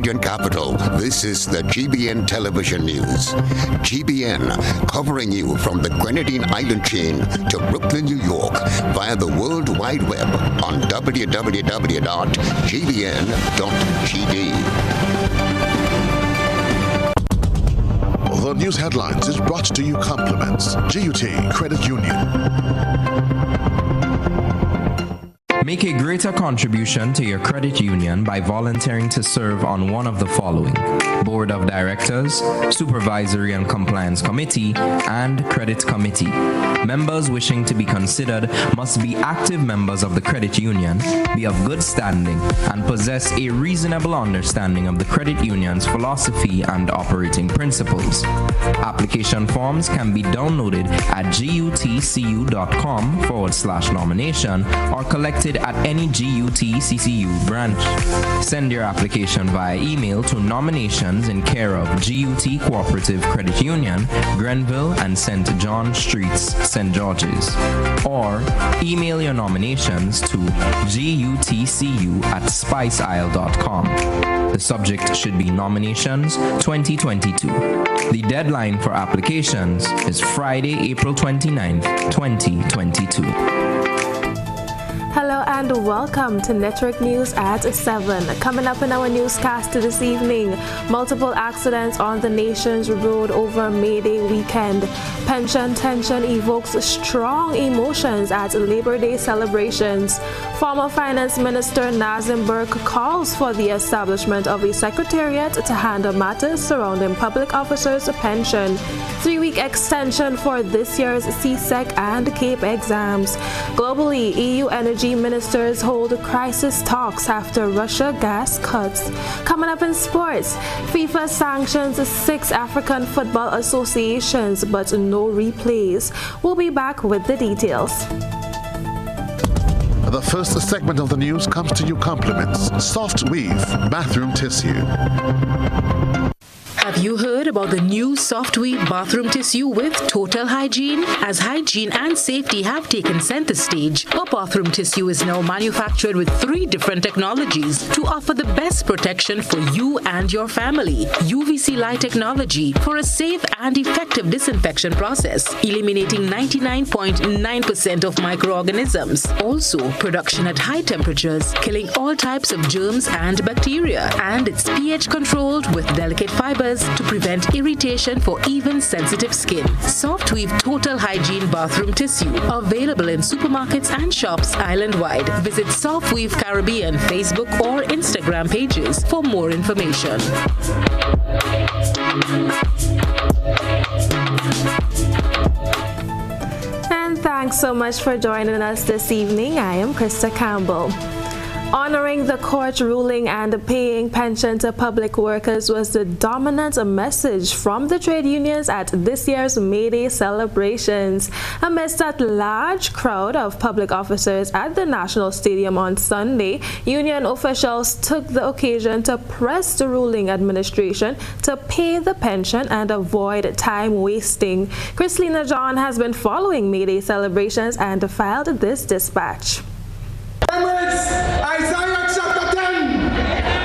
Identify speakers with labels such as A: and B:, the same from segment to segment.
A: Region Capital, this is the GBN Television News. GBN, covering you from the Grenadine Island chain to Brooklyn, New York, via the World Wide Web on www.gbn.gd.
B: The news headlines is brought to you compliments GUT Credit Union.
C: Make a greater contribution to your credit union by volunteering to serve on one of the following: Board of Directors, Supervisory and Compliance Committee, and Credit Committee. Members wishing to be considered must be active members of the credit union, be of good standing, and possess a reasonable understanding of the credit union's philosophy and operating principles. Application forms can be downloaded at gutcu.com/nomination or collected at any GUT-CCU branch. Send your application via email to nominations in care of GUT Cooperative Credit Union, Grenville and St. John Streets, St. George's. Or email your nominations to gutcu@spiceisle.com. The subject should be Nominations 2022. The deadline for applications is Friday, April 29th, 2022.
D: Hello and welcome to Network News at 7. Coming up in our newscast this evening, multiple accidents on the nation's road over May Day weekend. Pension tension evokes strong emotions at Labor Day celebrations. Former Finance Minister Nazim Burke calls for the establishment of a secretariat to handle matters surrounding public officers' pension. 3-week extension for this year's CSEC and CAPE exams. Globally, EU energy ministers hold crisis talks after Russia gas cuts. Coming up in sports, FIFA sanctions 6 African football associations, but no replays. We'll be back with the details.
B: The first segment of the news comes to you compliments Soft Weave Bathroom Tissue.
E: Have you heard about the new Soft Weave bathroom tissue with total hygiene? As hygiene and safety have taken center stage, our bathroom tissue is now manufactured with 3 different technologies to offer the best protection for you and your family. UVC light technology for a safe and effective disinfection process, eliminating 99.9% of microorganisms. Also, production at high temperatures, killing all types of germs and bacteria. And it's pH controlled with delicate fibers to prevent irritation for even sensitive skin. Soft Weave Total Hygiene Bathroom Tissue. Available in supermarkets and shops island-wide. Visit Soft Weave Caribbean Facebook or Instagram pages for more information.
D: And thanks so much for joining us this evening. I am Krista Campbell. Honoring the court ruling and paying pension to public workers was the dominant message from the trade unions at this year's May Day celebrations. Amidst that large crowd of public officers at the National Stadium on Sunday, union officials took the occasion to press the ruling administration to pay the pension and avoid time wasting. Christina John has been following May Day celebrations and filed this dispatch.
F: Isaiah chapter 10,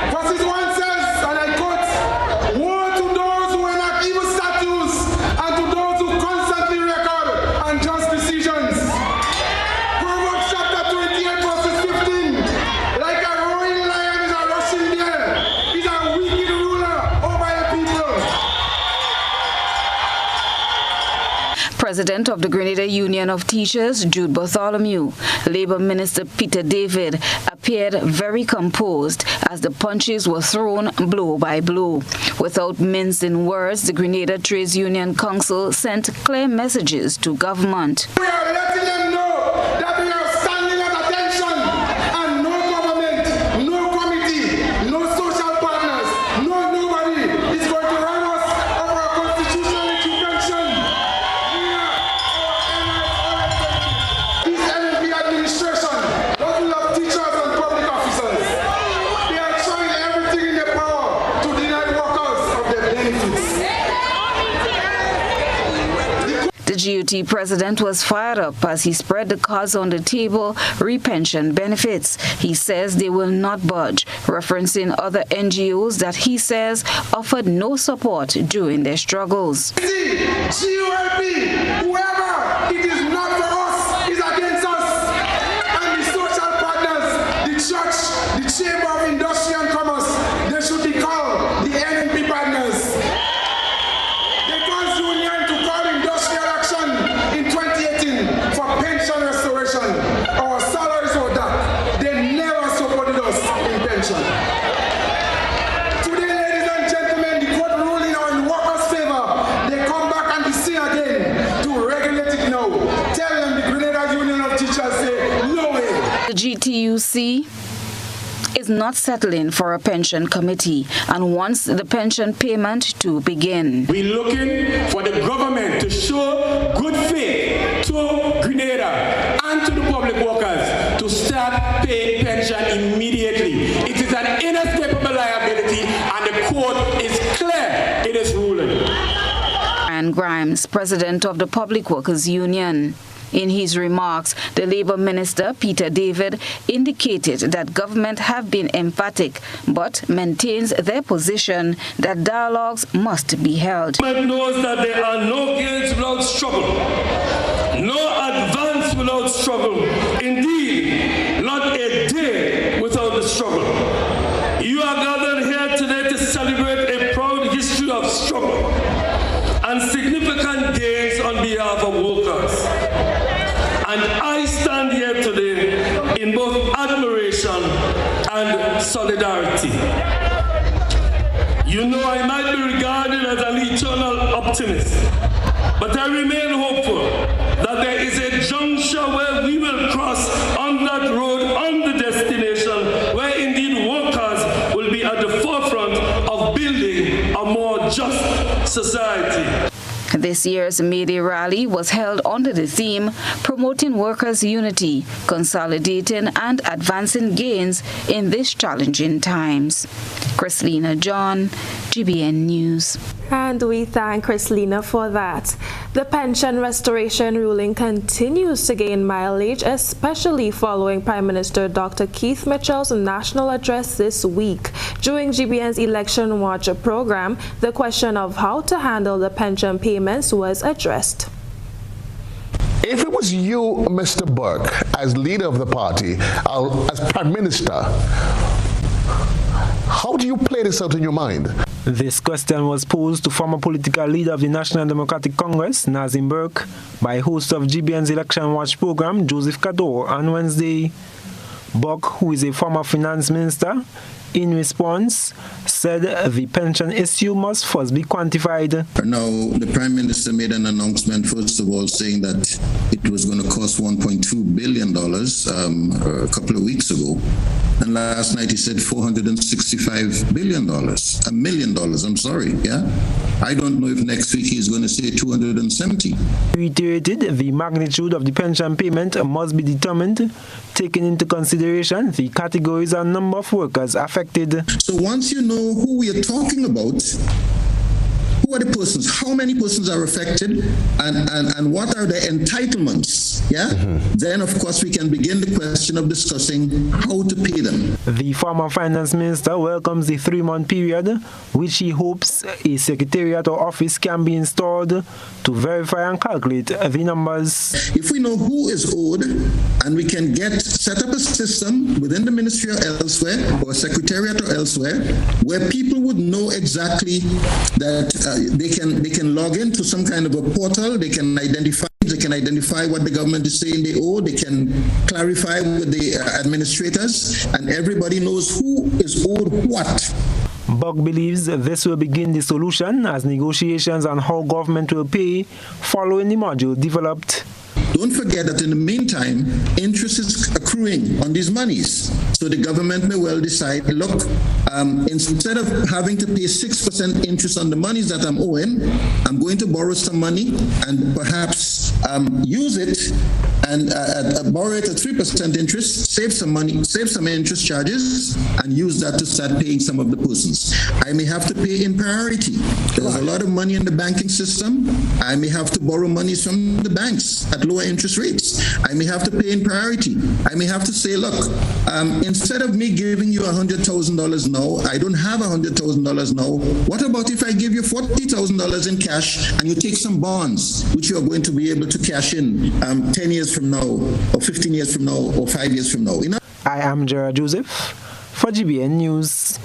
F: verses 1 says, and I quote, "Woe to those who enact evil statutes and to those who constantly record unjust decisions." Proverbs chapter 28, verses 15, "Like a roaring lion is a rushing deer, is a wicked ruler over a people."
G: President of the Grenada Union of Teachers, Jude Bartholomew, Labour Minister Peter David appeared very composed as the punches were thrown blow by blow. Without mincing words, the Grenada Trades Union Council sent clear messages to government.
F: We are letting them know that we are standing at attention and no government, no committee, no social partners, nobody is going to run us over our constitutional intervention. This NLP administration doesn't love teachers and public officers. They are trying everything in their power to deny workers of their benefits.
G: The GUT president was fired up as he spread the cards on the table re-pension benefits. He says they will not budge, referencing other NGOs that he says offered no support during their struggles.
F: GOLP, whoever, it is not for us, is against us. And the social partners, the church, the Chamber of Industry and Commerce, they should be called the NNP partners. They caused union to call industrial action in 2018 for pension restoration. Our salaries were that. They never supported us in pension. Today, ladies and gentlemen, the court ruling on workers' favor. They come back and they say again to regulate it now. Tell them the Grenada Union of Teachers say no way.
G: The GTUC is not settling for a pension committee and wants the pension payment to begin.
H: We're looking for the government to show good faith to Grenada and to the public workers to start paying pension immediately. It is an inescapable liability and the court is clear in its ruling.
G: And Grimes, president of the Public Workers Union. In his remarks, the Labour Minister, Peter David, indicated that government have been emphatic but maintains their position that dialogues must be held.
I: Government knows that there are no gains without struggle, no advance without struggle, indeed, not a day without the struggle. You are gathered here today to celebrate a proud history of struggle and significant gains on behalf of workers. And I stand here today in both admiration and solidarity. You know, I might be regarded as an eternal optimist, but I remain hopeful that there is a juncture where we will cross on that road on the destination where indeed workers will be at the forefront of building a more just society.
G: This year's May Day rally was held under the theme Promoting Workers' Unity, Consolidating and Advancing Gains in These Challenging Times. Christina John, GBN News.
D: And we thank Christina for that. The pension restoration ruling continues to gain mileage, especially following Prime Minister Dr. Keith Mitchell's national address this week. During GBN's Election Watch program, the question of how to handle the pension payments was addressed.
B: If it was you, Mr. Burke, as leader of the party, as Prime Minister, how do you play this out in your mind?
J: This question was posed to former political leader of the National Democratic Congress, Nazim Burke, by host of GBN's Election Watch program, Joseph Kador, on Wednesday. Burke, who is a former finance minister, in response, said the pension issue must first be quantified.
K: Now, the Prime Minister made an announcement, first of all, saying that it was going to cost $1.2 billion a couple of weeks ago. And last night he said $465 billion, $1 million, I'm sorry, yeah? I don't know if next week he's going to say 270.
J: He reiterated the magnitude of the pension payment must be determined, taking into consideration the categories and number of workers affected.
K: So once you know who we are talking about, who are the persons, how many persons are affected, and what are their entitlements, yeah? Then, of course, we can begin the question of discussing how to pay them.
J: The former finance minister welcomes the 3-month period, which he hopes a secretariat or office can be installed to verify and calculate the numbers.
K: If we know who is owed, and we can set up a system within the ministry or elsewhere, or secretariat or elsewhere, where people would know exactly that they can log into some kind of a portal, they can identify what the government is saying they owe, they can clarify with the administrators, and everybody knows who is owed what.
J: Buck believes this will begin the solution as negotiations on how government will pay following the module developed.
K: Don't forget that in the meantime, interest is accruing on these monies. So the government may well decide, look, instead of having to pay 6% interest on the monies that I'm owing, I'm going to borrow some money and perhaps use it and borrow it at 3% interest, save some money, save some interest charges, and use that to start paying some of the persons. I may have to pay in priority. There's a lot of money in the banking system. I may have to borrow money from the banks at lower interest rates. I may have to pay in priority. I may have to say, look, instead of me giving you $100,000 now, I don't have $100,000 now. What about if I give you $40,000 in cash and you take some bonds, which you are going to be able to cash in 10 years from now, or 15 years from now, or 5 years from now?
J: I am Gerard Joseph for GBN News.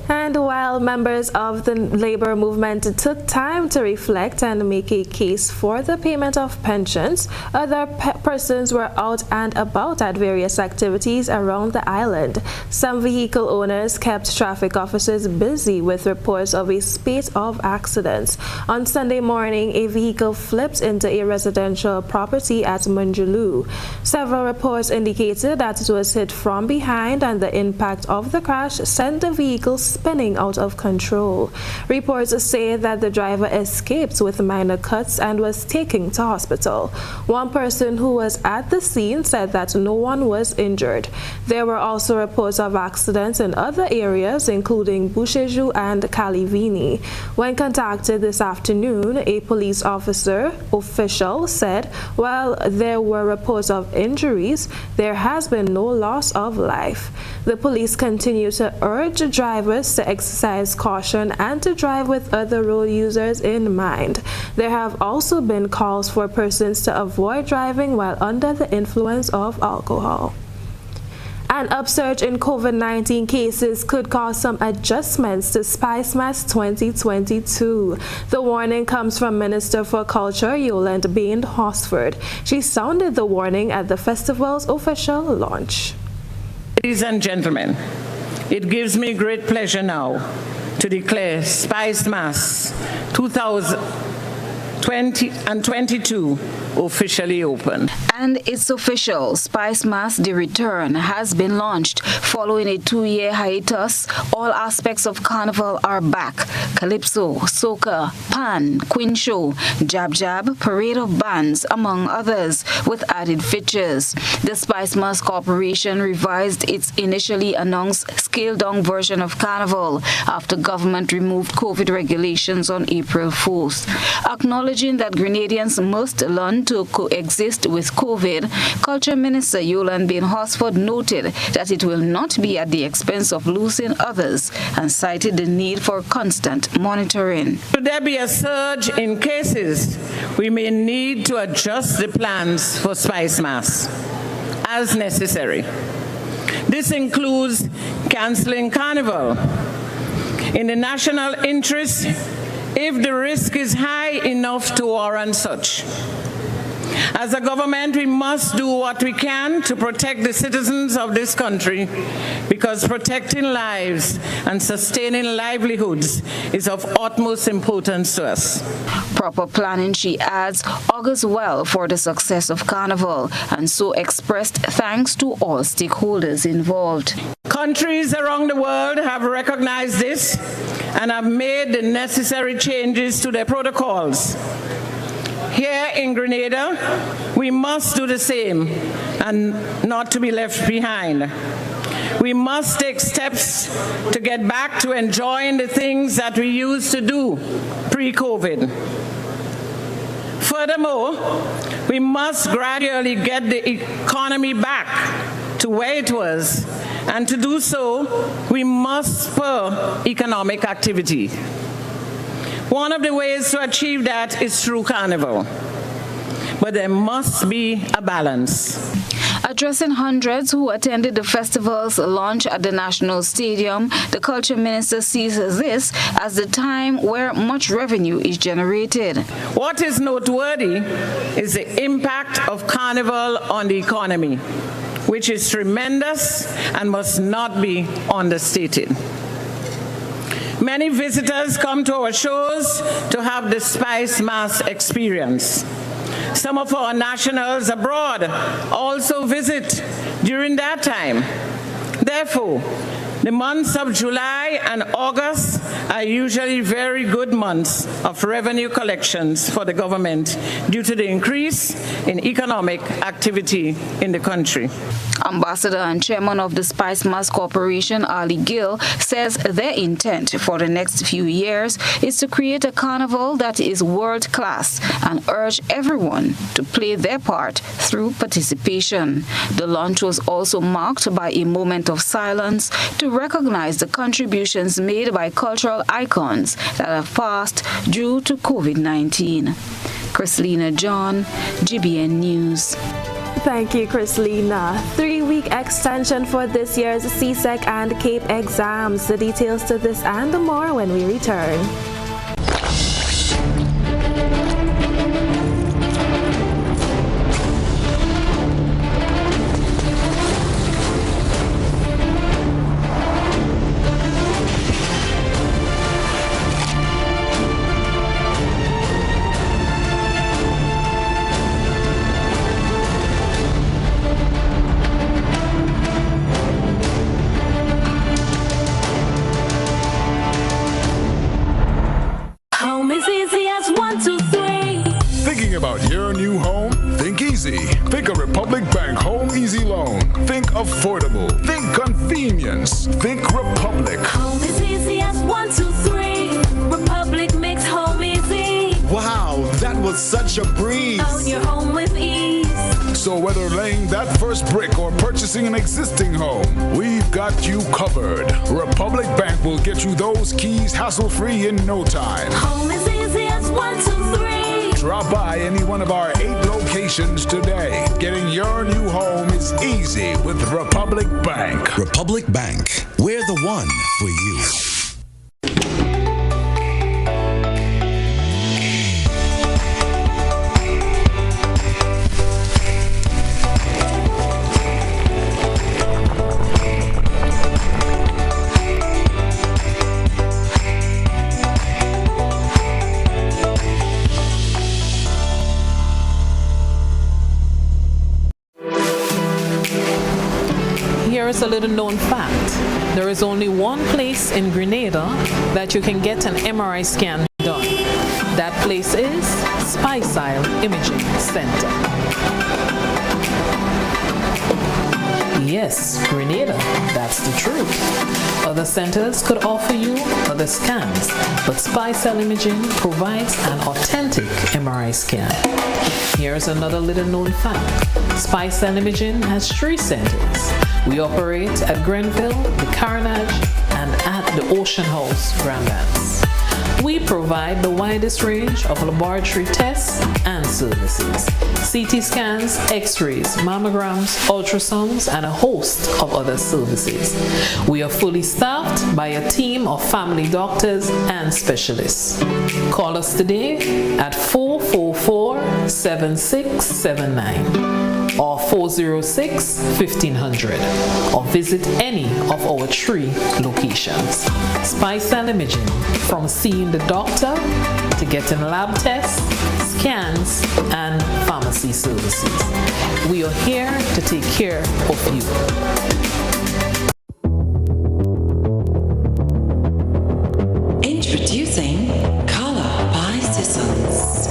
D: And while members of the labor movement took time to reflect and make a case for the payment of pensions, other persons were out and about at various activities around the island. Some vehicle owners kept traffic officers busy with reports of a spate of accidents. On Sunday morning, a vehicle flipped into a residential property at Munjulu. Several reports indicated that it was hit from behind, and the impact of the crash sent the vehicle spinning out of control. Reports say that the driver escaped with minor cuts and was taken to hospital. One person who was at the scene said that no one was injured. There were also reports of accidents in other areas, including Busheju and Kalivini. When contacted this afternoon, a police official said while there were reports of injuries, there has been no loss of life. The police continue to urge drivers to exercise caution and to drive with other road users in mind. There have also been calls for persons to avoid driving while under the influence of alcohol. An upsurge in COVID-19 cases could cause some adjustments to Spice Mass 2022. The warning comes from Minister for Culture, Yolande Bain Horsford. She sounded the warning at the festival's official launch.
L: Ladies and gentlemen, it gives me great pleasure now to declare Spice Mass 2022 officially open.
G: And it's official. Spice Mass The Return has been launched. Following a 2-year hiatus, all aspects of Carnival are back. Calypso, Soca, Pan, Queen Show, Jab Jab, Parade of Bands, among others, with added features. The Spice Mass Corporation revised its initially announced scaled-down version of Carnival after government removed COVID regulations on April 4th. Acknowledging that Grenadians must learn to coexist with COVID, Culture Minister Yolande Bain Horsford noted that it will not be at the expense of losing others and cited the need for constant monitoring.
L: Should there be a surge in cases, we may need to adjust the plans for Spice Mass as necessary. This includes cancelling Carnival. In the national interest, if the risk is high enough to warrant such. As a government, we must do what we can to protect the citizens of this country, because protecting lives and sustaining livelihoods is of utmost importance to us.
G: Proper planning, she adds, augurs well for the success of Carnival, and so expressed thanks to all stakeholders involved.
L: Countries around the world have recognized this and have made the necessary changes to their protocols. Here in Grenada, we must do the same and not to be left behind. We must take steps to get back to enjoying the things that we used to do pre-COVID. Furthermore, we must gradually get the economy back to where it was, and to do so, we must spur economic activity. One of the ways to achieve that is through Carnival, but there must be a balance.
G: Addressing hundreds who attended the festival's launch at the National Stadium, the Culture Minister sees this as the time where much revenue is generated.
L: What is noteworthy is the impact of Carnival on the economy, which is tremendous and must not be understated. Many visitors come to our shows to have the Spice Mass experience. Some of our nationals abroad also visit during that time. Therefore, The months of July and August are usually very good months of revenue collections for the government due to the increase in economic activity in the country.
G: Ambassador and Chairman of the Spice Mass Corporation, Ali Gill, says their intent for the next few years is to create a carnival that is world-class and urge everyone to play their part through participation. The launch was also marked by a moment of silence to recognize the contributions made by cultural icons that have passed due to COVID-19. Chrislina John, GBN News.
D: Thank you, Chrislina. 3-week extension for this year's CSEC and CAPE exams. The details to this and more when we return.
M: Think a Republic Bank Home Easy Loan. Think affordable. Think convenience. Think Republic.
N: Home is easy as 1, 2, 3. Republic makes home easy.
O: Wow, that was such a breeze.
N: Own your home with ease.
M: So whether laying that first brick or purchasing an existing home, we've got you covered. Republic Bank will get you those keys hassle-free in no time.
N: Home is easy as 1, 2, 3.
M: Drop by any one of our 8 locations today. Getting your new home is easy with Republic Bank.
P: Republic Bank, we're the one for you.
Q: A little known fact: there is only one place in Grenada that you can get an MRI scan done. That place is Spice Imaging Center. Yes, Grenada, that's the truth. Other centers could offer you other scans, but Spice Imaging provides an authentic MRI scan. Here's another little known fact: Spice Imaging has 3 centers. We operate at Grenville, the Carnage, and at the Ocean House, Grandlands. We provide the widest range of laboratory tests and services: CT scans, X-rays, mammograms, ultrasounds, and a host of other services. We are fully staffed by a team of family doctors and specialists. Call us today at 444-7679. or 406-1500, or visit any of our 3 locations. Spice Imaging, from seeing the doctor to getting lab tests, scans, and pharmacy services. We are here to take care of you.
R: Introducing Color by Sissons.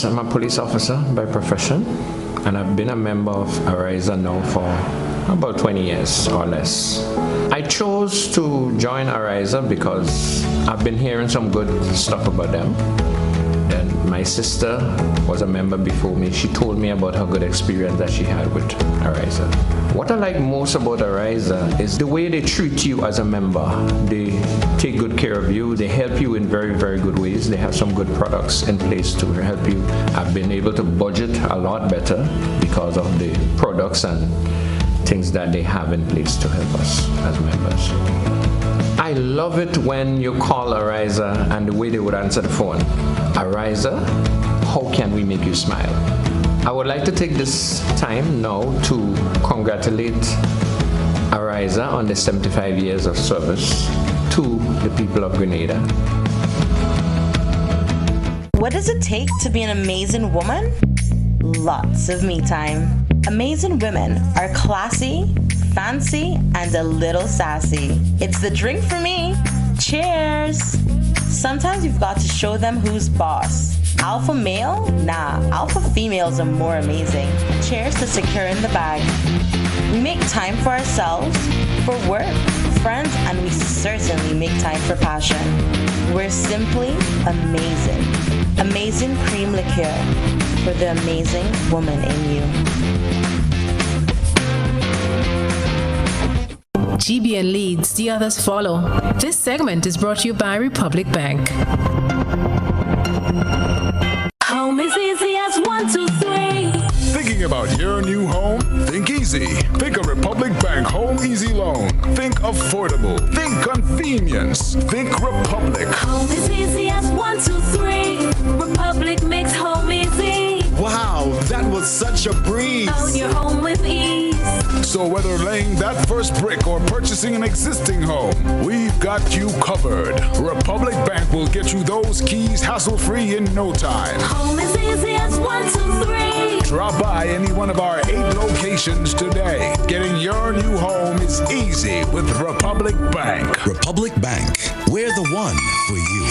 C: I'm a police officer by profession, and I've been a member of Ariza now for about 20 years or less. I chose to join Ariza because I've been hearing some good stuff about them. Then my sister was a member before me. She told me about her good experience that she had with Ariza. What I like most about Ariza is the way they treat you as a member. They take good care of you. They help you in very, very good ways. They have some good products in place to help you. I've been able to budget a lot better because of the products and things that they have in place to help us as members.
S: I love it when you call Ariza and the way they would answer the phone. Ariza, how can we make you smile? I would like to take this time now to congratulate Ariza on the 75 years of service to the people of Grenada.
T: What does it take to be an amazing woman? Lots of me time. Amazing women are classy, fancy, and a little sassy. It's the drink for me. Cheers! Sometimes you've got to show them who's boss. Alpha male? Nah, alpha females are more amazing. Cheers to securing the bag. We make time for ourselves, for work, friends, and we certainly make time for passion. We're simply amazing. Amazing cream liqueur for the amazing woman in you.
Q: GBN leads, the others follow. This segment is brought to you by Republic Bank.
N: Home is easy as 1, 2, 3.
M: Thinking about your new home? Think easy. Think a Republic Bank Home Easy Loan. Think affordable. Think convenience. Think Republic.
N: Home is easy as 1, 2, 3. Republic makes home easy.
O: Wow, that was such a breeze.
N: Own your home with ease.
M: So whether laying that first brick or purchasing an existing home, we've got you covered. Republic Bank will get you those keys hassle-free in no time.
N: Home is easy as 1, 2, 3.
M: Drop by any one of our 8 locations today. Getting your new home is easy with Republic Bank.
P: Republic Bank, we're the one for you.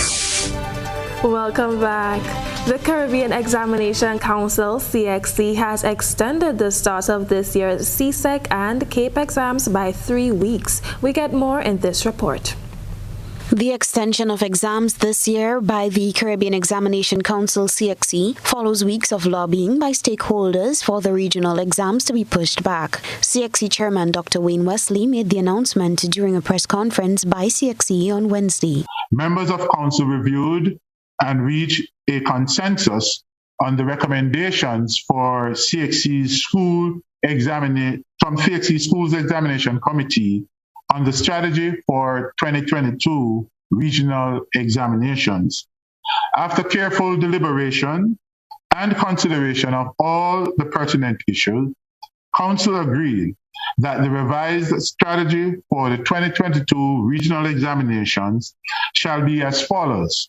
D: Welcome back. The Caribbean Examination Council, CXC, has extended the start of this year's CSEC and CAPE exams by 3 weeks. We get more in this report.
U: The extension of exams this year by the Caribbean Examination Council, CXC, follows weeks of lobbying by stakeholders for the regional exams to be pushed back. CXC Chairman Dr. Wayne Wesley made the announcement during a press conference by CXC on Wednesday.
V: Members of council reviewed and reached a consensus on the recommendations for CXC's Schools Examination Committee on the strategy for 2022 regional examinations. After careful deliberation and consideration of all the pertinent issues, Council agreed that the revised strategy for the 2022 regional examinations shall be as follows.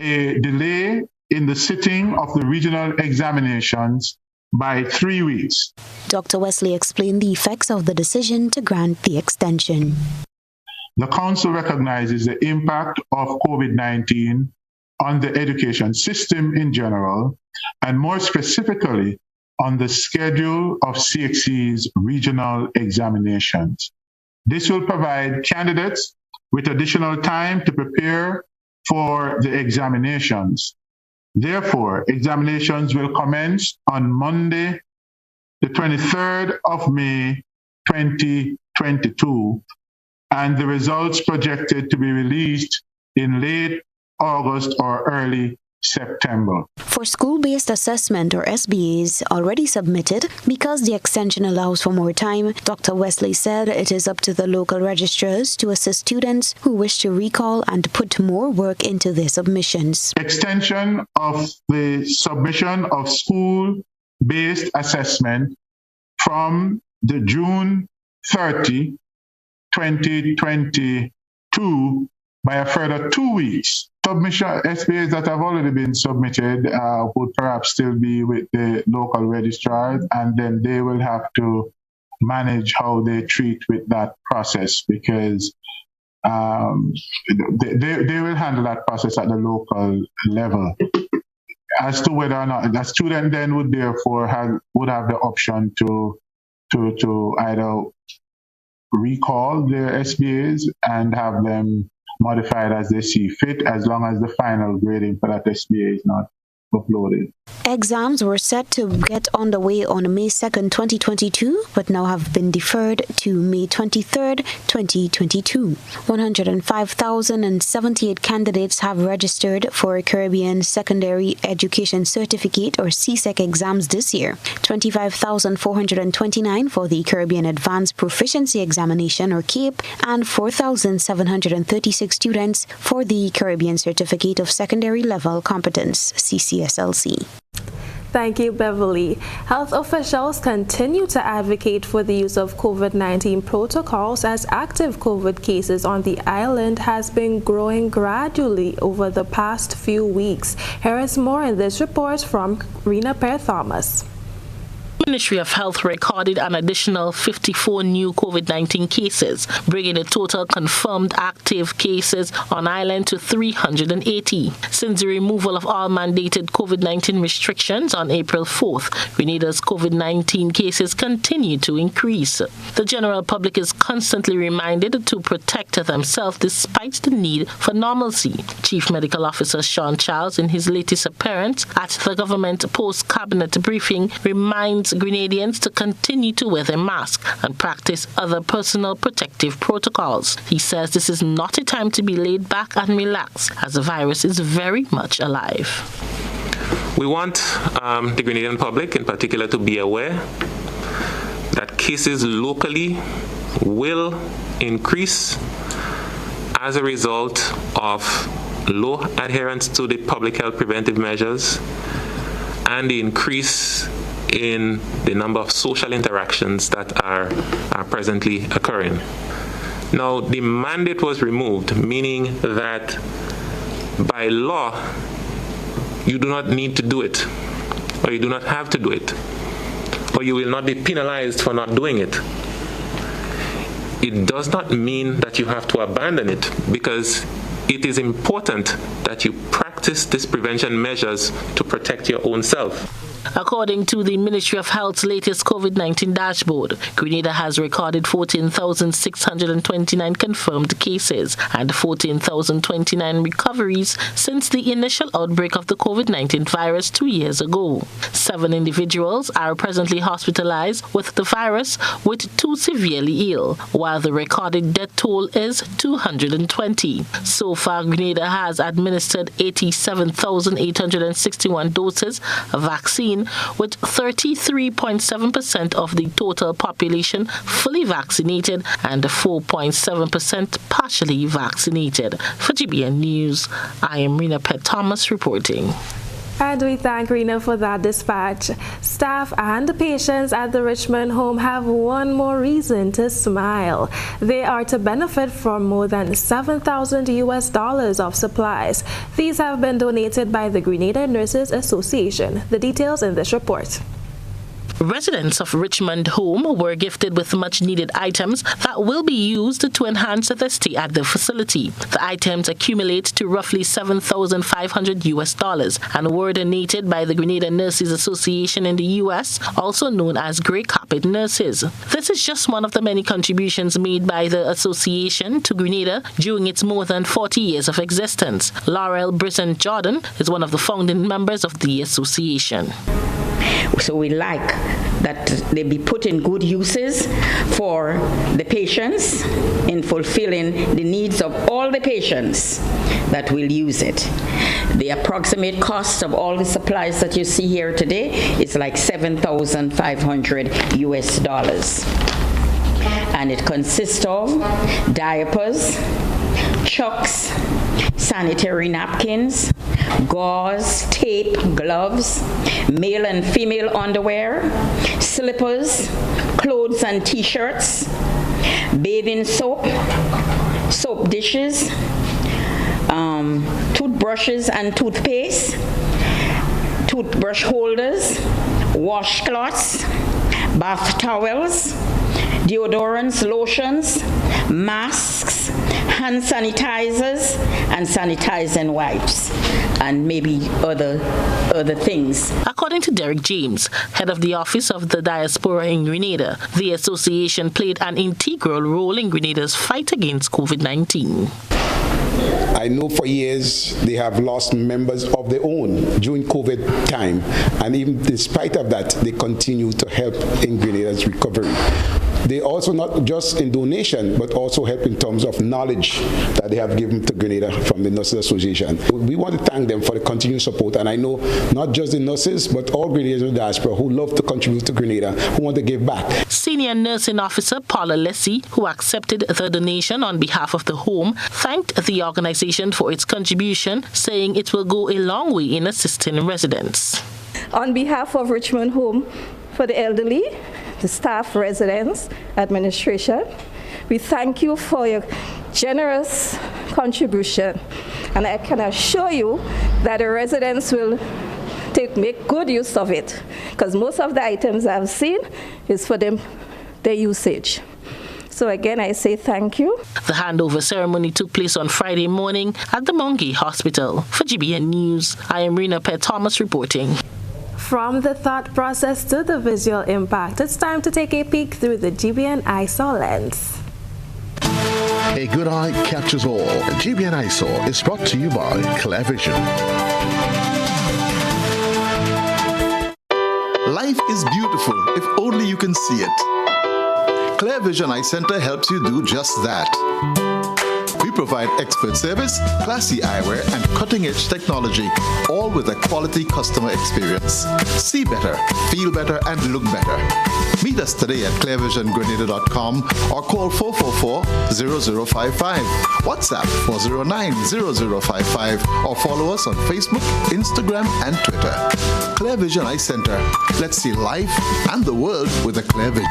V: A delay in the sitting of the regional examinations by 3 weeks.
U: Dr. Wesley explained the effects of the decision to grant the extension.
V: The Council recognizes the impact of COVID-19 on the education system in general, and more specifically on the schedule of CXC's regional examinations. This will provide candidates with additional time to prepare for the examinations. Therefore, examinations will commence on Monday, the 23rd of May, 2022, and the results projected to be released in late August or early September.
U: For school-based assessment or SBAs already submitted, because the extension allows for more time, Dr. Wesley said it is up to the local registrars to assist students who wish to recall and put more work into their submissions.
V: Extension of the submission of school-based assessment from the June 30, 2022 by a further 2 weeks. Submission SBAs that have already been submitted would perhaps still be with the local registrars, and then they will have to manage how they treat with that process, because they will handle that process at the local level. As to whether or not the student then would therefore would have the option to either recall their SBAs and have them modified as they see fit, as long as the final grading for that SBA is not uploaded.
U: Exams were set to get underway on May 2nd, 2022, but now have been deferred to May 23rd, 2022. 105,078 candidates have registered for Caribbean Secondary Education Certificate or CSEC exams this year. 25,429 for the Caribbean Advanced Proficiency Examination or CAPE, and 4,736 students for the Caribbean Certificate of Secondary Level Competence, CCSLC.
D: Thank you, Beverly. Health officials continue to advocate for the use of COVID-19 protocols as active COVID cases on the island has been growing gradually over the past few weeks. Here is more in this report from Rena Pear-Thomas.
A: The Ministry of Health recorded an additional 54 new COVID-19 cases, bringing the total confirmed active cases on island to 380. Since the removal of all mandated COVID-19 restrictions on April 4th, Grenada's COVID-19 cases continue to increase. The general public is constantly reminded to protect themselves despite the need for normalcy. Chief Medical Officer Sean Charles, in his latest appearance at the government post-cabinet briefing, reminds Grenadians to continue to wear their mask and practice other personal protective protocols. He says this is not a time to be laid back and relaxed, as the virus is very much alive.
E: We want the Grenadian public in particular to be aware that cases locally will increase as a result of low adherence to the public health preventive measures and the increase in the number of social interactions that are presently occurring. Now, the mandate was removed, meaning that by law, you do not need to do it, or you do not have to do it, or you will not be penalized for not doing it. It does not mean that you have to abandon it, because it is important that you practice these prevention measures to protect your own self.
A: According to the Ministry of Health's latest COVID-19 dashboard, Grenada has recorded 14,629 confirmed cases and 14,029 recoveries since the initial outbreak of the COVID-19 virus 2 years ago. 7 individuals are presently hospitalized with the virus, with 2 severely ill, while the recorded death toll is 220. So far, Grenada has administered 87,861 doses of vaccine, with 33.7% of the total population fully vaccinated and 4.7% partially vaccinated. For GBN News, I am Rena Pear-Thomas reporting.
D: And we thank Rena for that dispatch. Staff and patients at the Richmond home have one more reason to smile. They are to benefit from more than $7,000 of supplies. These have been donated by the Grenada Nurses Association. The details in this report.
A: Residents of Richmond Home were gifted with much-needed items that will be used to enhance their stay at the facility. The items accumulate to roughly $7,500 and were donated by the Grenada Nurses Association in the U.S., also known as Grey Carpet Nurses. This is just one of the many contributions made by the association to Grenada during its more than 40 years of existence. Laurel Brisson Jordan is one of the founding members of the association.
W: So we like that they be put in good uses for the patients in fulfilling the needs of all the patients that will use it. The approximate cost of all the supplies that you see here today is like $7,500. And it consists of diapers, chucks, sanitary napkins, gauze, tape, gloves, male and female underwear, slippers, clothes and t-shirts, bathing soap, soap dishes, toothbrushes and toothpaste, toothbrush holders, washcloths, bath towels, deodorants, lotions, masks, hand sanitizers, and sanitizing wipes, and maybe other things.
A: According to Derek James, head of the Office of the Diaspora in Grenada, the association played an integral role in Grenada's fight against COVID-19.
F: I know for years they have lost members of their own during COVID time, and even despite of that, they continue to help in Grenada's recovery. They also not just in donation, but also help in terms of knowledge that they have given to Grenada from the Nurses Association. We want to thank them for the continued support, and I know not just the nurses, but all Grenadians in the diaspora who love to contribute to Grenada, who want to give back.
A: Senior Nursing Officer Paula Lessie, who accepted the donation on behalf of the home, thanked the organization for its contribution, saying it will go a long way in assisting residents.
H: On behalf of Richmond Home for the Elderly, the staff, residents, administration, we thank you for your generous contribution. And I can assure you that the residents will make good use of it, because most of the items I've seen is for their usage. So again, I say thank you.
A: The handover ceremony took place on Friday morning at the Monge Hospital. For GBN News, I am Rena Pett Thomas reporting.
D: From the thought process to the visual impact, it's time to take a peek through the GBN eyesore lens.
B: A good eye captures all. GBN eyesore is brought to you by Clear Vision.
I: Life is beautiful if only you can see it. Clear Vision Eye Center helps you do just that. We provide expert service, classy eyewear, and cutting-edge technology, all with a quality customer experience. See better, feel better, and look better. Meet us today at clearvisiongrenada.com or call 444-0055, WhatsApp 409-0055, or follow us on Facebook, Instagram, and Twitter. Clear Vision Eye Center. Let's see life and the world with a clear vision.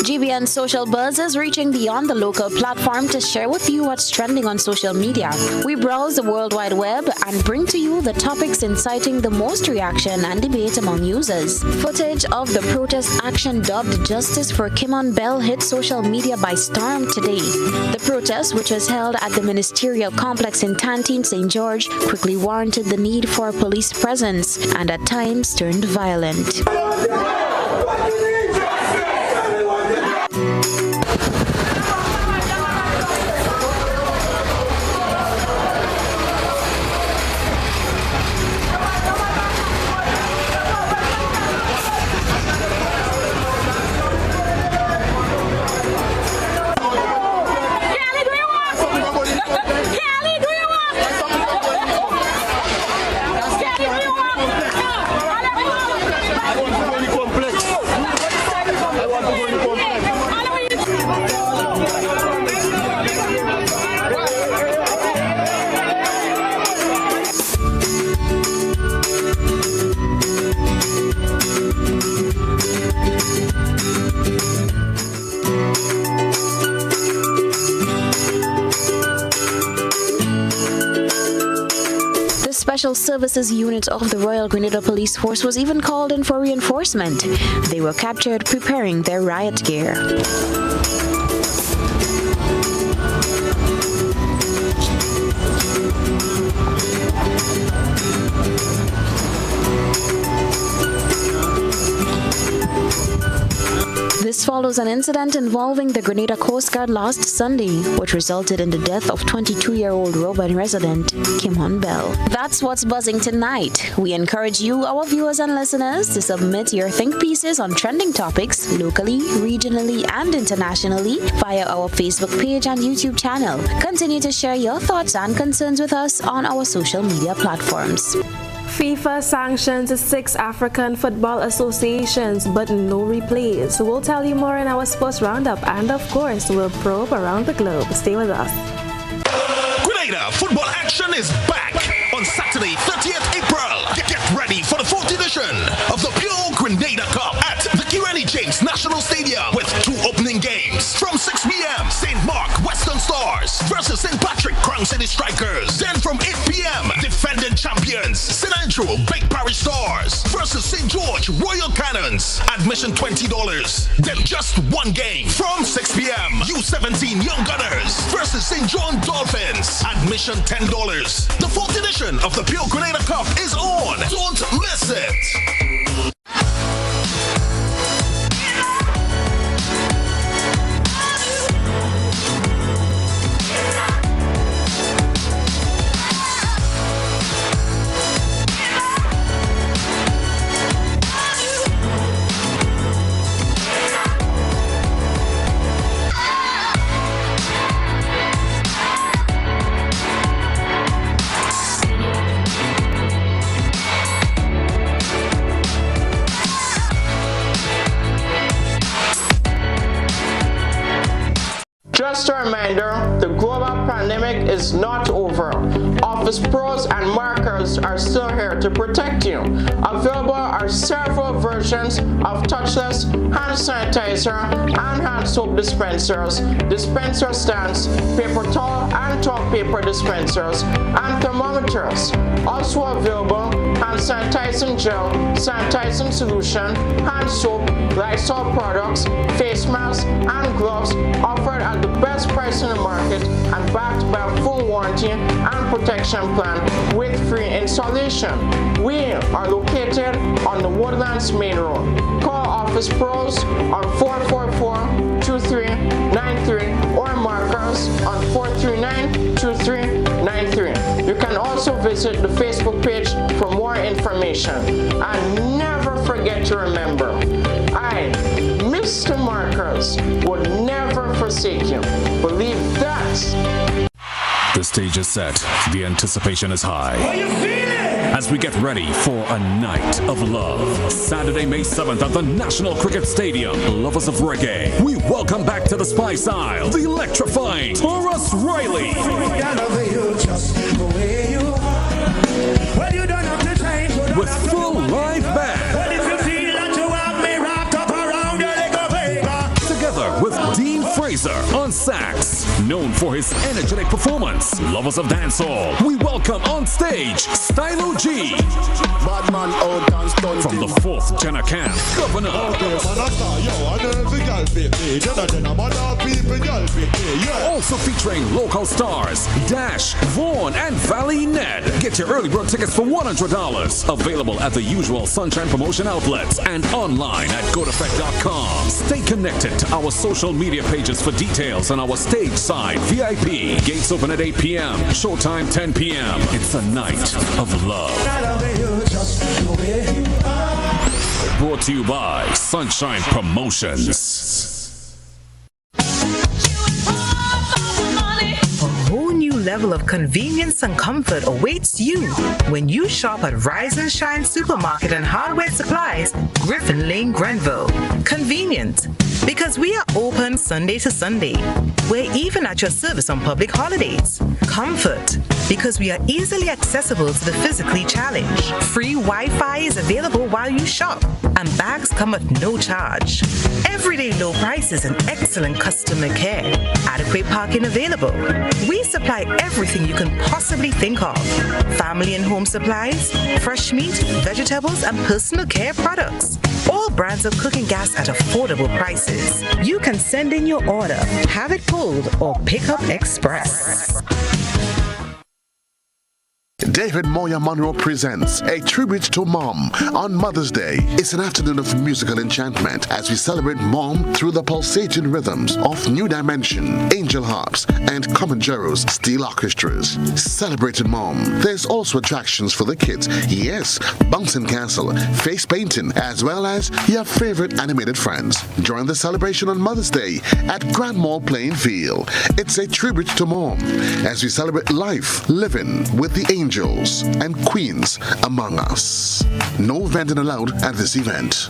U: GBN Social Buzz is reaching beyond the local platform to share with you what's trending on social media. We browse the World Wide Web and bring to you the topics inciting the most reaction and debate among users. Footage of the protest action dubbed Justice for Campbell hit social media by storm today. The protest, which was held at the Ministerial Complex in Tantine, St. George, quickly warranted the need for police presence and at times turned violent. Special Services Unit of the Royal Grenada Police Force was even called in for reinforcement. They were captured preparing their riot gear. This follows an incident involving the Grenada Coast Guard last Sunday, which resulted in the death of 22-year-old Robin resident Campbell. That's what's buzzing tonight. We encourage you, our viewers and listeners, to submit your think pieces on trending topics locally, regionally, and internationally via our Facebook page and YouTube channel. Continue to share your thoughts and concerns with us on our social media platforms.
D: FIFA sanctions 6 African football associations, but no replays. We'll tell you more in our sports roundup, and of course, we'll probe around the globe. Stay with us.
X: Grenada football action is back on Saturday, 30th April. Get ready for the 4th edition of the Pure Grenada Cup at the Kirani James National Stadium with 2 opening games from 6 p.m. St. Mark Western Stars versus St. Patrick Crown City Strikers. Then from 8 p.m. defending champions St. Andrew Big Parish Stars versus St. George Royal Cannons. Admission $20. Then just 1 game from 6 p.m. U17 Young Gunners versus St. John Dolphins. Admission $10. The 4th edition of the Pure Grenada Cup is on. Don't miss it.
G: Just a reminder, the global pandemic is not over. Office Pros and markers are still here to protect you. Available are several versions of touchless hand sanitizer and hand soap dispensers, dispenser stands, paper towel and toilet paper dispensers, and thermometers. Also available, hand sanitizing gel, sanitizing solution, hand soap, Lysol products, face masks, and gloves offered at the best price in the market and backed by a full warranty and protection plan with free installation. We are located on the Woodlands Main Road. Call Office Pros on 444-2393 or Markers on 439-2393. You can also visit the Facebook page for more information. And never forget to remember, I, Mr. Markers, would never forsake you. Believe that.
J: The stage is set. The anticipation is high. As we get ready for a night of love. Saturday, May 7th at the National Cricket Stadium. Lovers of reggae, we welcome back to the Spice Isle, the electrifying Taurus Riley. With full live band. Together with Dean Fraser on sax. Known for his energetic performance, lovers of dancehall, we welcome on stage Stylo G. From the 4th Jenna Camp, Governor. Also featuring local stars Dash, Vaughn, and Valley Ned. Get your early bird tickets for $100. Available at the usual Sunshine Promotion outlets and online at GoToFest.com. Stay connected to our social media pages for details on our stage side VIP. Gates open at 8 p.m. Showtime 10 p.m. It's a night of love. Brought to you by Sunshine Promotions.
K: A whole new level of convenience and comfort awaits you when you shop at Rise and Shine Supermarket and Hardware Supplies, Griffin Lane, Grenville. Convenient, because we are open Sunday to Sunday. We're even at your service on public holidays. Comfort, because we are easily accessible to the physically challenged. Free Wi-Fi is available while you shop, and bags come at no charge. Everyday low prices and excellent customer care. Adequate parking available. We supply everything you can possibly think of. Family and home supplies, fresh meat, vegetables, and personal care products. All brands of cooking gas at affordable prices. You can send in your order, have it pulled, or pick up express.
B: David Moya Monroe presents a tribute to Mom on Mother's Day. It's an afternoon of musical enchantment as we celebrate Mom through the pulsating rhythms of New Dimension, Angel Harps, and Comancheros steel orchestras. Celebrating Mom. There's also attractions for the kids. Yes, bouncing castle, face painting, as well as your favorite animated friends. Join the celebration on Mother's Day at Grand Mall Plainfield. It's a tribute to Mom as we celebrate life, living with the angels and queens among us. No vending allowed at this event.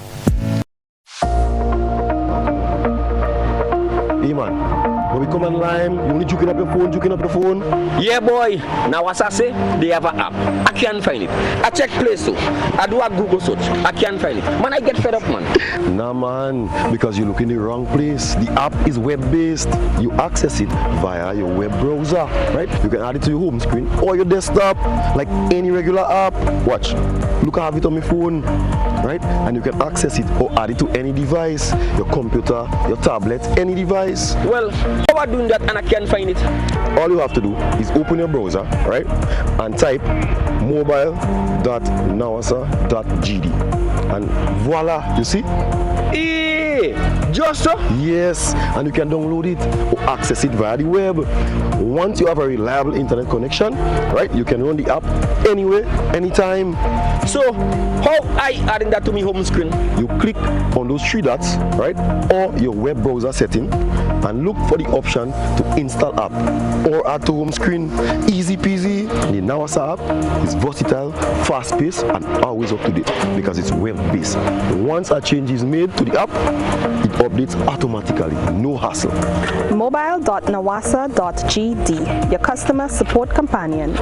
L: Hey man, when we come online, you only juking up the phone.
Y: Yeah boy, now as I say, they have an app. I can't find it. I check Play Store. I do a Google search. I can't find it. Man, I get fed up, man.
L: Nah man, because you look in the wrong place. The app is web-based. You access it via your web browser, right? You can add it to your home screen or your desktop, like any regular app. Watch, look, I have it on my phone, right? And you can access it or add it to any device, your computer, your tablet, any device.
Y: Well, how am I doing that and I can't find it?
L: All you have to do is open your browser, right? And type mobile.nawasa.gd. And voila, you see?
Y: Just so?
L: Yes, and you can download it or access it via the web. Once you have a reliable internet connection, right, you can run the app anywhere, anytime.
Y: So, how I adding that to my home screen?
L: You click on those three dots, right, or your web browser setting, and look for the option to install app or add to home screen. Easy peasy. The Nawasa app is versatile, fast-paced, and always up to date because it's web-based. Once a change is made to the app, it updates automatically, no hassle.
C: Mobile.nawasa.gd, your customer support companion.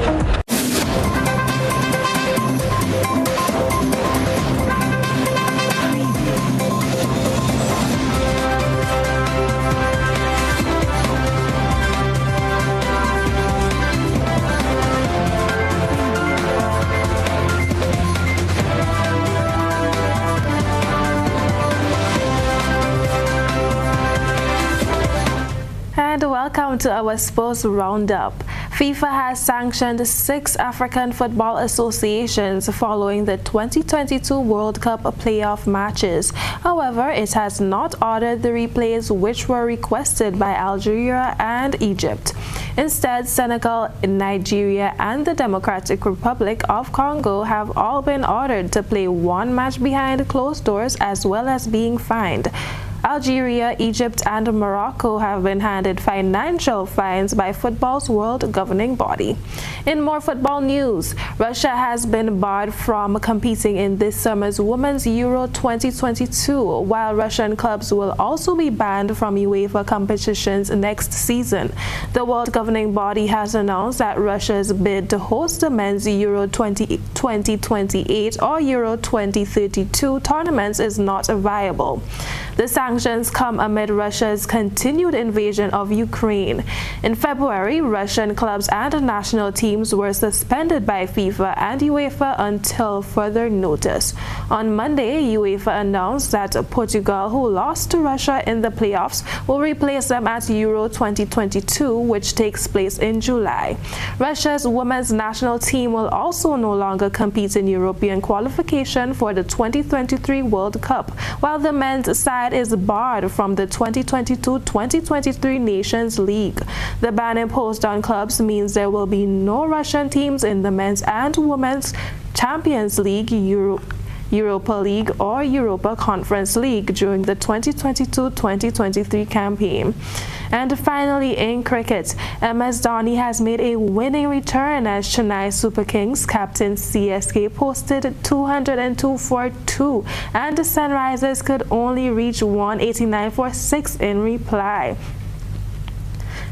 D: Welcome to our sports roundup. FIFA has sanctioned 6 African football associations following the 2022 World Cup playoff matches. However, it has not ordered the replays which were requested by Algeria and Egypt. Instead, Senegal, Nigeria, and the Democratic Republic of Congo have all been ordered to play one match behind closed doors as well as being fined. Algeria, Egypt, and Morocco have been handed financial fines by football's world governing body. In more football news, Russia has been barred from competing in this summer's Women's Euro 2022, while Russian clubs will also be banned from UEFA competitions next season. The world governing body has announced that Russia's bid to host the Men's Euro 2028 or Euro 2032 tournaments is not viable. The sanctions come amid Russia's continued invasion of Ukraine. In February, Russian clubs and national teams were suspended by FIFA and UEFA until further notice. On Monday, UEFA announced that Portugal, who lost to Russia in the playoffs, will replace them at Euro 2022, which takes place in July. Russia's women's national team will also no longer compete in European qualification for the 2023 World Cup, while the men's side is barred from the 2022-2023 Nations League. The ban imposed on clubs means there will be no Russian teams in the men's and women's Champions League, Europa League, or Europa Conference League during the 2022-2023 campaign. And finally, in cricket, MS Dhoni has made a winning return as Chennai Super Kings captain CSK posted 202 for 2, and the Sunrisers could only reach 189 for 6 in reply.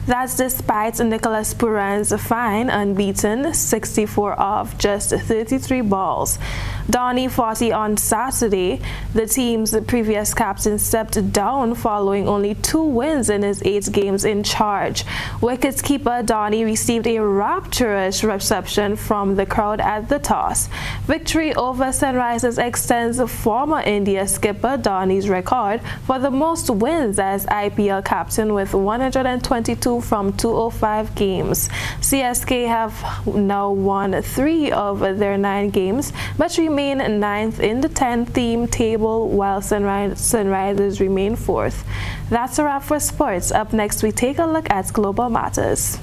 D: That's despite Nicholas Puran's fine, unbeaten, 64 off just 33 balls. Dhoni 40 on Saturday. The team's previous captain stepped down following only 2 wins in his 8 games in charge. Wicketkeeper Dhoni received a rapturous reception from the crowd at the toss. Victory over Sunrisers extends former India skipper Dhoni's record for the most wins as IPL captain with 122 from 205 games. CSK have now won 3 of their 9 games, but remain 9th in the 10-team table, while Sunrisers remain 4th. That's a wrap for sports. Up next, we take a look at global matters.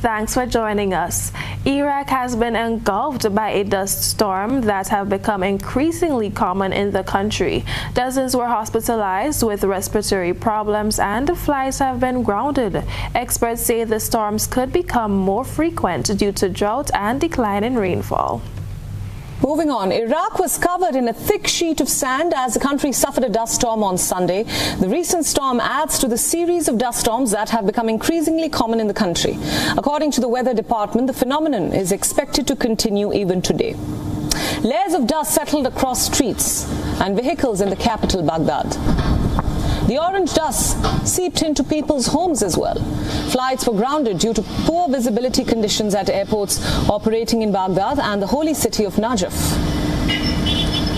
D: Thanks for joining us. Iraq has been engulfed by a dust storm that have become increasingly common in the country. Dozens were hospitalized with respiratory problems and flights have been grounded. Experts say the storms could become more frequent due to drought and decline in rainfall.
Q: Moving on, Iraq was covered in a thick sheet of sand as the country suffered a dust storm on Sunday. The recent storm adds to the series of dust storms that have become increasingly common in the country. According to the Weather Department, the phenomenon is expected to continue even today. layers of dust settled across streets and vehicles in the capital, Baghdad. The orange dust seeped into people's homes as well. Flights were grounded due to poor visibility conditions at airports operating in Baghdad and the holy city of Najaf.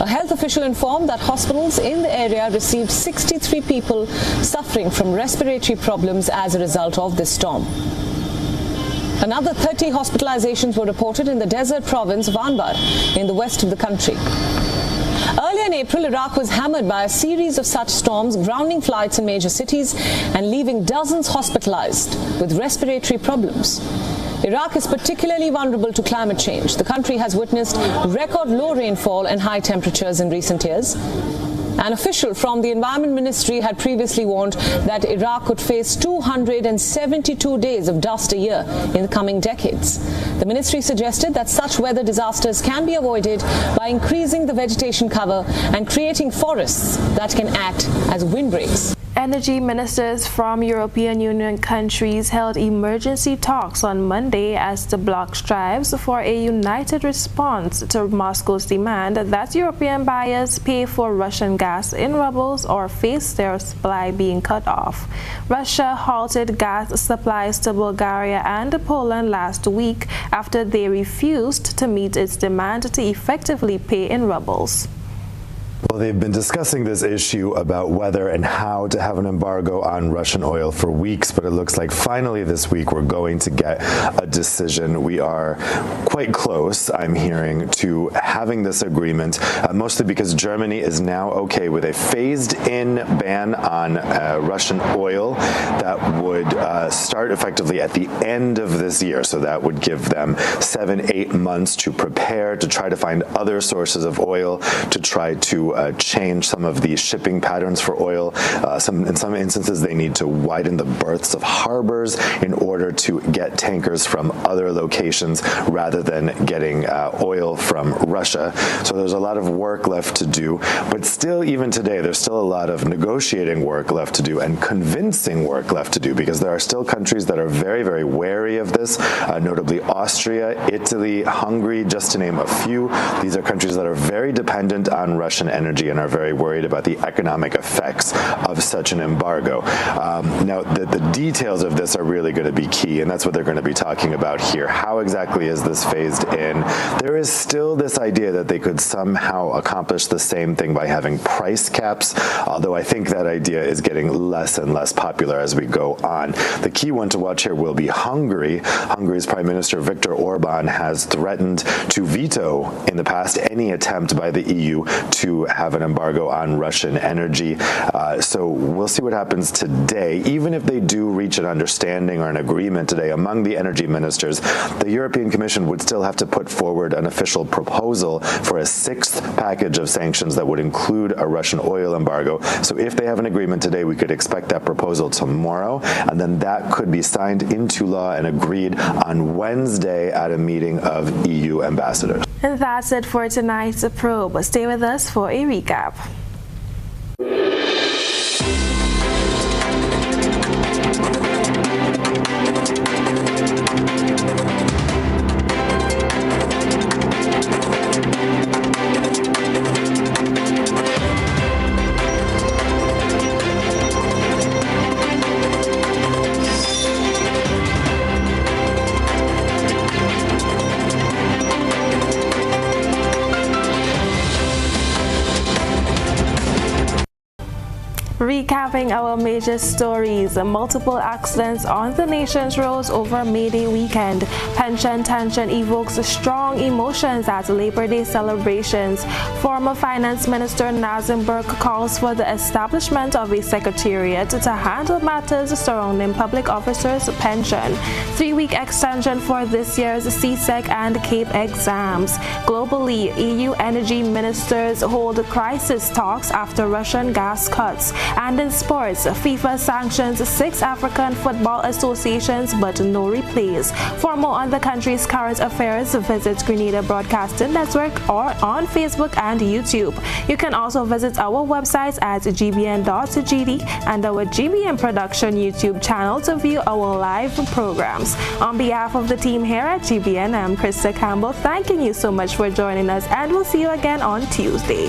Q: A health official informed that hospitals in the area received 63 people suffering from respiratory problems as a result of this storm. Another 30 hospitalizations were reported in the desert province of Anbar in the west of the country. Earlier in April, Iraq was hammered by a series of such storms, grounding flights in major cities and leaving dozens hospitalized with respiratory problems. Iraq is particularly vulnerable to climate change. The country has witnessed record low rainfall and high temperatures in recent years. An official from the Environment Ministry had previously warned that Iraq could face 272 days of dust a year in the coming decades. The ministry suggested that such weather disasters can be avoided by increasing the vegetation cover and creating forests that can act as windbreaks.
D: Energy ministers from European Union countries held emergency talks on Monday as the bloc strives for a united response to Moscow's demand that European buyers pay for Russian gas in rubles or face their supply being cut off. Russia halted gas supplies to Bulgaria and Poland last week after they refused to meet its demand to effectively pay in rubles.
N: Well, they've been discussing this issue about whether and how to have an embargo on Russian oil for weeks, but it looks like finally this week we're going to get a decision. We are quite close, I'm hearing, to having this agreement, mostly because Germany is now okay with a phased-in ban on Russian oil that would start effectively at the end of this year. So that would give them 7-8 months to prepare, to try to find other sources of oil, to try to change some of the shipping patterns for oil. In some instances, they need to widen the berths of harbors in order to get tankers from other locations rather than getting oil from Russia. So there's a lot of work left to do. But still, even today, there's still a lot of negotiating work left to do and convincing work left to do, because there are still countries that are very, very wary of this, notably Austria, Italy, Hungary, just to name a few. These are countries that are very dependent on Russian energy and are very worried about the economic effects of such an embargo. Now, the details of this are really going to be key, and that's what they're going to be talking about here. How exactly is this phased in? There is still this idea that they could somehow accomplish the same thing by having price caps, although I think that idea is getting less and less popular as we go on. The key one to watch here will be Hungary. Hungary's Prime Minister Viktor Orban has threatened to veto in the past any attempt by the EU to have an embargo on Russian energy. So we'll see what happens today. Even if they do reach an understanding or an agreement today among the energy ministers, the European Commission would still have to put forward an official proposal for a 6th package of sanctions that would include a Russian oil embargo. So if they have an agreement today, we could expect that proposal tomorrow, and then that could be signed into law and agreed on Wednesday at a meeting of EU ambassadors.
D: And that's it for tonight's probe. Stay with us for a recap. Recapping our major stories, multiple accidents on the nation's roads over May Day weekend. Pension tension evokes strong emotions at Labor Day celebrations. Former Finance Minister Nazim Burke calls for the establishment of a secretariat to handle matters surrounding public officers' pension. 3-week extension for this year's CSEC and CAPE exams. Globally, EU energy ministers hold crisis talks after Russian gas cuts. And And in sports, FIFA sanctions 6 African football associations but no replays. For more on the country's current affairs, visit Grenada Broadcasting Network or on Facebook and YouTube. You can also visit our website at gbn.gd and our GBN Production YouTube channel to view our live programs. On behalf of the team here at GBN, I'm Krista Campbell, thanking you so much for joining us, and we'll see you again on Tuesday.